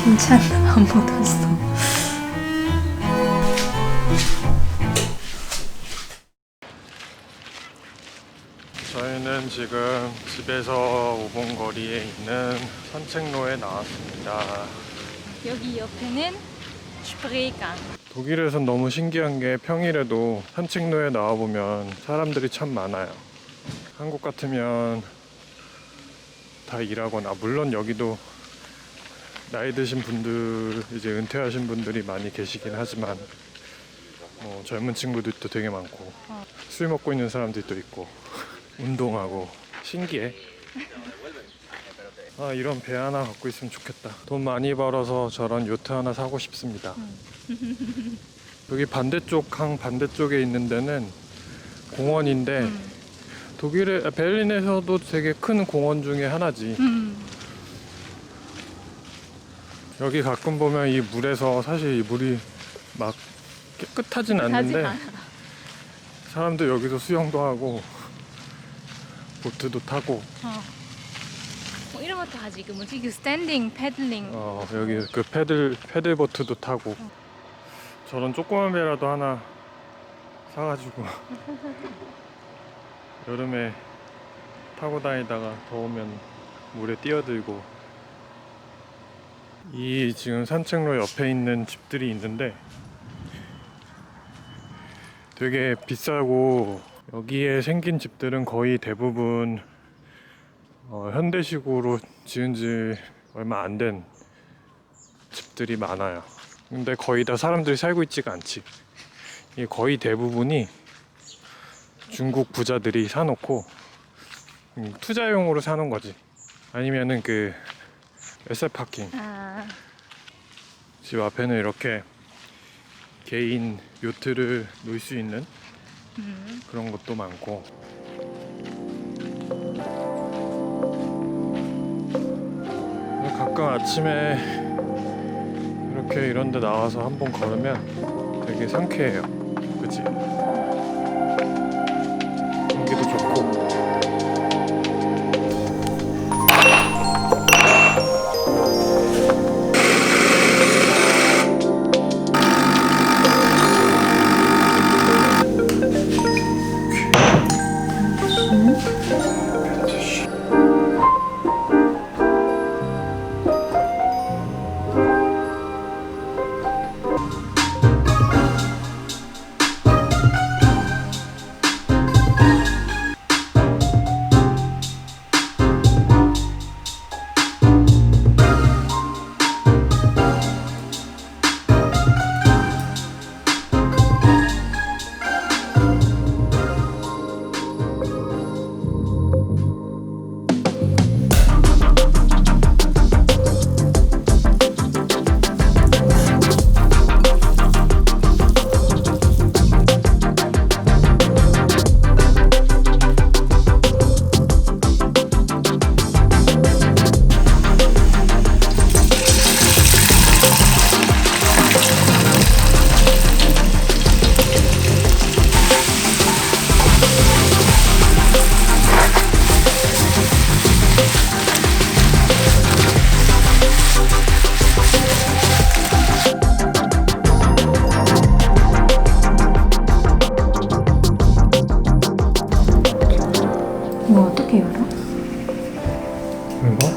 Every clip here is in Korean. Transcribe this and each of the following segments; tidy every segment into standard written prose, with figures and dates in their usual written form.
괜찮아, 안 묻었어. 저희는 지금 집에서 5분 거리에 있는 산책로에 나왔습니다. 여기 옆에는 스프레이강. 독일에선 너무 신기한 게 평일에도 산책로에 나와보면 사람들이 참 많아요. 한국 같으면 다 일하거나, 물론 여기도 나이 드신 분들, 이제 은퇴하신 분들이 많이 계시긴 하지만 젊은 친구들도 되게 많고 술 먹고 있는 사람들도 있고 운동하고 신기해. 아, 이런 배 하나 갖고 있으면 좋겠다. 돈 많이 벌어서 저런 요트 하나 사고 싶습니다. 여기 반대쪽, 강 반대쪽에 있는 데는 공원인데 독일의 베를린에서도 되게 큰 공원 중에 하나지. 여기 가끔 보면 이 물에서, 사실 이 물이 막 깨끗하진 않는데 사람들 여기서 수영도 하고 보트도 타고 뭐 이런 것도 하지. 그 뭐지? 그 스탠딩 패들링. 여기 그 패들보트도 타고. 저런 조그만 배라도 하나 사가지고 여름에 타고 다니다가 더우면 물에 뛰어들고. 이 지금 산책로 옆에 있는 집들이 있는데 되게 비싸고, 여기에 생긴 집들은 거의 대부분 현대식으로 지은 지 얼마 안 된 집들이 많아요. 근데 거의 다 사람들이 살고 있지가 않지. 이게 거의 대부분이 중국 부자들이 사놓고 투자용으로 사는 거지. 아니면은 그 에세 파킹. 집 앞에는 이렇게 개인 요트를 놓을 수 있는 그런 것도 많고. 가끔 아침에 이렇게 이런 데 나와서 한번 걸으면 되게 상쾌해요. 그치? 공기도 좋고. 뭐 어떻게 열어? 이거?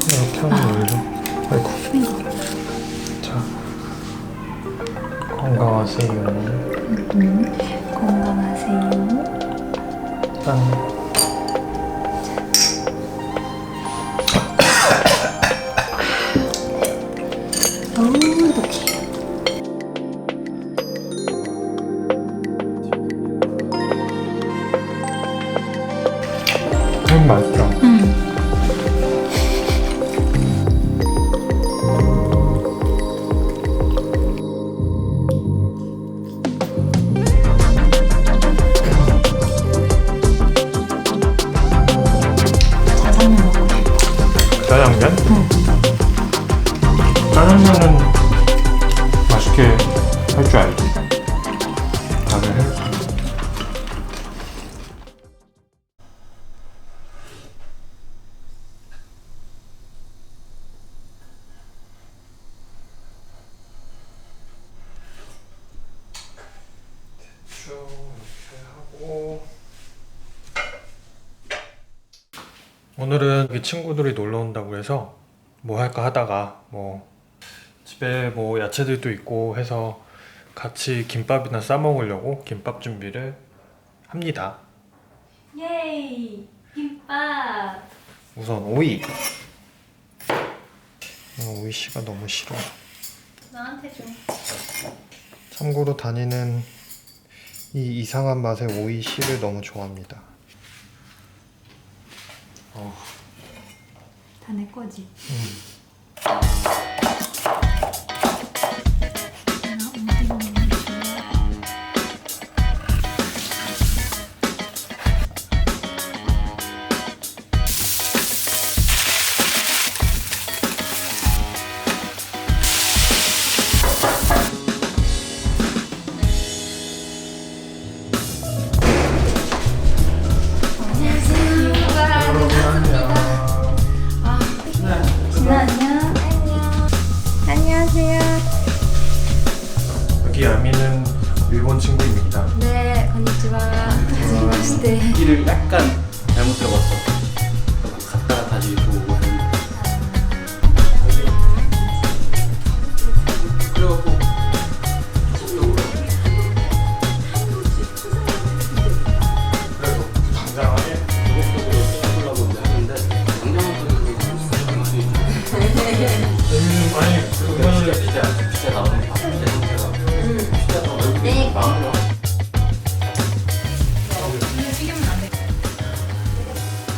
이렇게 하면 열려. 아이고. 건강하세요. 건강하세요. 짠. 어우, 독해. 맛있다. 짜장면 먹고 싶어. 짜장면? 짜장면은 맛있게 할 줄 알지. 다들 해. 대충 이렇게 하고. 오늘은 여기 친구들이 놀러 온다고 해서 뭐 할까 하다가 뭐 집에 뭐 야채들도 있고 해서 같이 김밥이나 싸 먹으려고 김밥 준비를 합니다. 예이! 김밥! 우선 오이. 오이 씨가 너무 싫어. 나한테 좀. 참고로 다니는 이 이상한 맛의 오이 씨를 너무 좋아합니다. 다 내 거지? 여기 야미는 일본 친구입니다. 네, konnichiwa. 하지마시테. 길을 약간 잘못 들어갔어. 갔다가 다시 또 오고 했는데. 그래갖고 이쪽으로. 그래서 당장하게 이쪽으로 끊어보려고 이제 하는데 재밌는 아니 그거는 진짜 나오는 거 진짜 형태가 진짜 더 얼굴이 마음으로.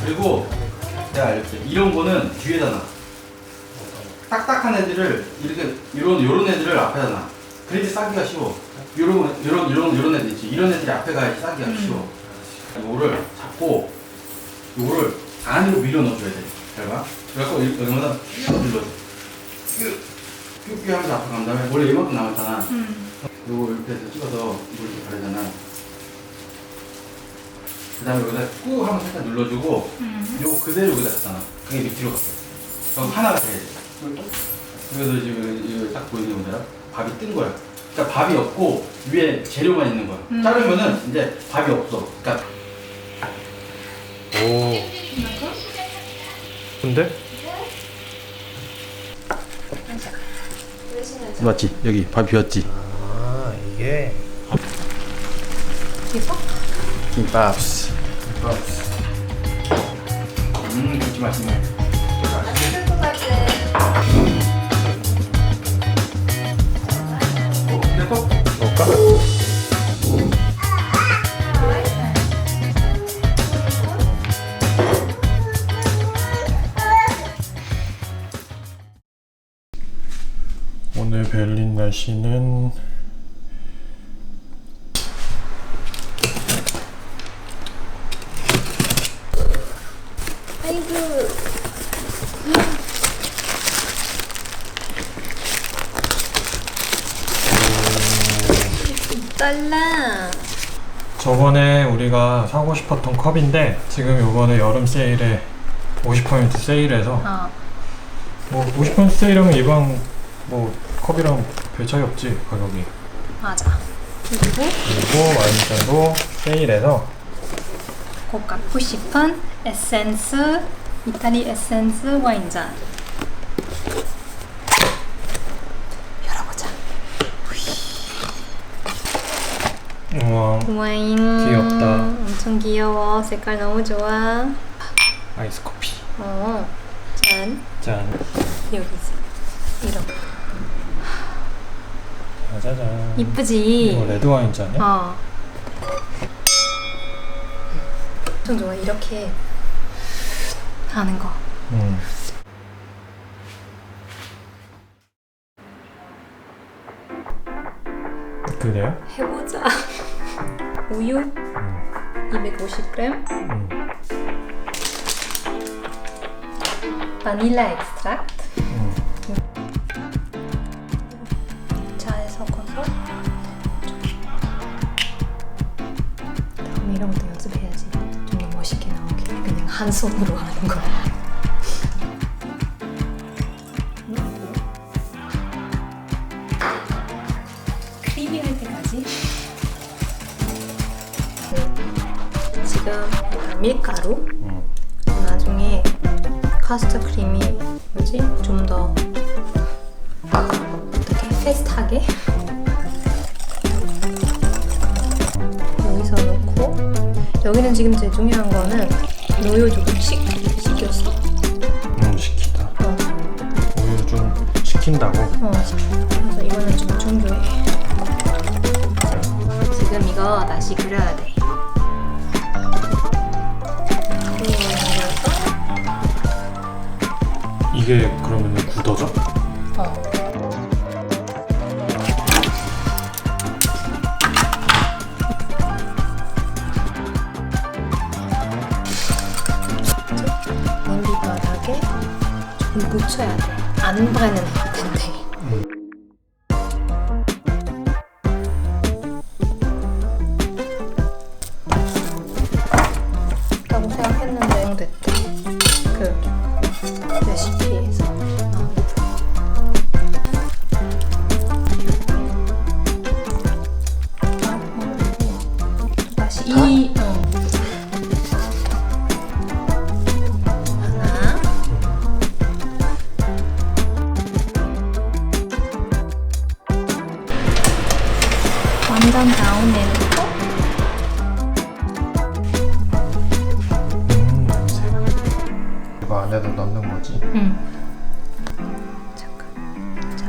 그리고 내가 알려줄게. 이런 거는 뒤에다 놔. 딱딱한 애들을 이렇게 요런 애들을 앞에다 놔. 그래야지 싸기가 쉬워. 요런 애들 있지. 이런 애들이 앞에 가야지 싸기가 쉬워. 요거를 잡고 요거를 안으로 밀어 넣어줘야 돼. 잘 봐. 그래갖고 여기마다 쭉 눌러줘. 쭉 하면서 앞에 간 다음에 원래 이만큼 남았잖아. 요거 이렇게 해서 찍어서 이걸 이렇게 바르잖아. 그 다음에 여기다 꾹 하면 살짝 눌러주고 요거 그대로 여기다 갖다 놔. 그게 밑으로 갈게. 그럼 하나가 돼야 돼. 그래서 지금 이거 딱 보이는 거잖아. 밥이 뜬 거야. 그러니까 밥이 없고 위에 재료만 있는 거야. 자르면은 이제 밥이 없어. 그러니까 오. 근데? 맞지? 여기 밥이 비었지? 아 이게 김밥? 김밥. 김치 맛있네. 맛있을 것 같아. 내거 먹을까? 오늘 베를린 날씨는 아이고. 달라. 저번에 우리가 사고 싶었던 컵인데 지금 요번에 여름 세일에 50% 세일해서 뭐 50% 세일하면 일반 뭐 컵이랑 별 차이 없지 가격이. 맞아. 그리고 와인잔도 세일해서 꼭 갖고 싶은 에센스, 이탈리 에센스 와인잔. 열어보자. 우와. 와잉. 귀엽다. 엄청 귀여워. 색깔 너무 좋아. 아이스 커피. 짠. 짠. 여기 있어. 이렇게. 짜자잔. 이쁘지? 이거 레드 와인 잔이야? 엄청 좋아. 이렇게 하는 거. 그래요? 해보자. 우유 250g. 바닐라 엑스트랙트. 차에 섞어서. 다음에 이런 것도 연습해야지. 좀 더 멋있게 나오게. 그냥 한 손으로 하는 거. 크리미할 때까지. 지금 밀가루. 나중에 카스터 크림이 뭐지? 좀 더 어떻게 페스트하게 여기서 넣고, 여기는 지금 제일 중요한 거는 우유 조금 식혔어. 식히다. 우유 좀 식힌다고? 그래서 이거는 좀 중요해. 지금 이거 다시 끓여야 돼. 이게 그러면 굳어져? 냄비 바닥에 조금 묻혀야 돼. 안 바는 텐데. 라고 생각했는데 됐대. 그 레시피에서. 다시 하나. 완전 다운해 놓고. 냄새. 이거 안에다 넣는 거지? 잠깐. 잘.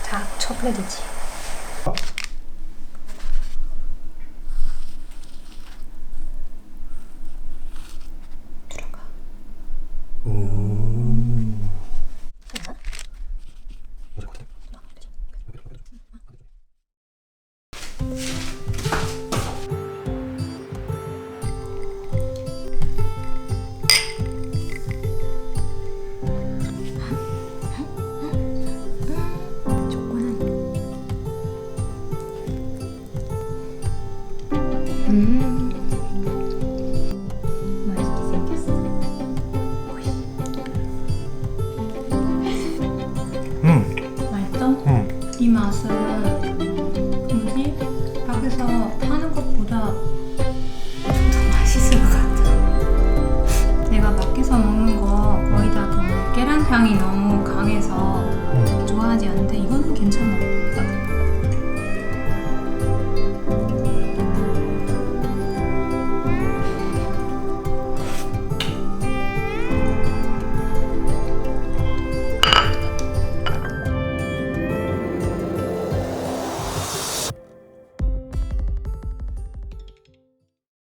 다크 초콜릿이지. 들어가. 맛있게 생겼어. 맛있어? 이 맛은 뭐지? 밖에서 파는 것보다 좀 더 맛있을 것 같아. 내가 밖에서 먹는 거 거의 다 그 계란 향이 너무 강해서 좋아하지 않는데 이거는 괜찮아.